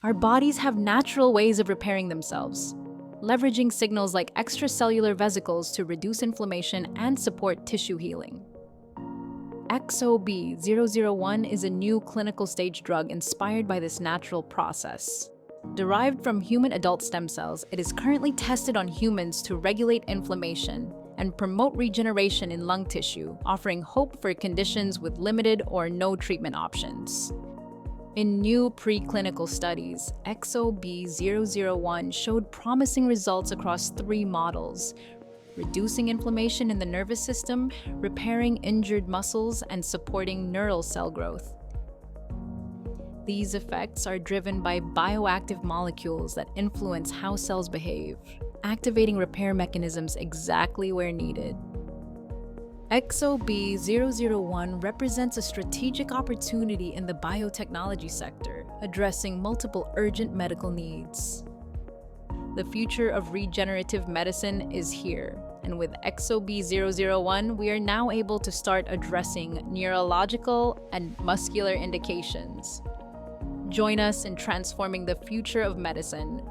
Our bodies have natural ways of repairing themselves, leveraging signals like extracellular vesicles to reduce inflammation and support tissue healing. EXOB-001 is a new clinical stage drug inspired by this natural process. Derived from human adult stem cells, it is currently tested on humans to regulate inflammation and promote regeneration in lung tissue, offering hope for conditions with limited or no treatment options. In new preclinical studies, EXOB-001 showed promising results across 3 models: reducing inflammation in the nervous system, repairing injured muscles, and supporting neural cell growth. These effects are driven by bioactive molecules that influence how cells behave, activating repair mechanisms exactly where needed. EXOB-001 represents a strategic opportunity in the biotechnology sector, addressing multiple urgent medical needs. The future of regenerative medicine is here, and with EXOB-001, we are now able to start addressing neurological and muscular indications. Join us in transforming the future of medicine,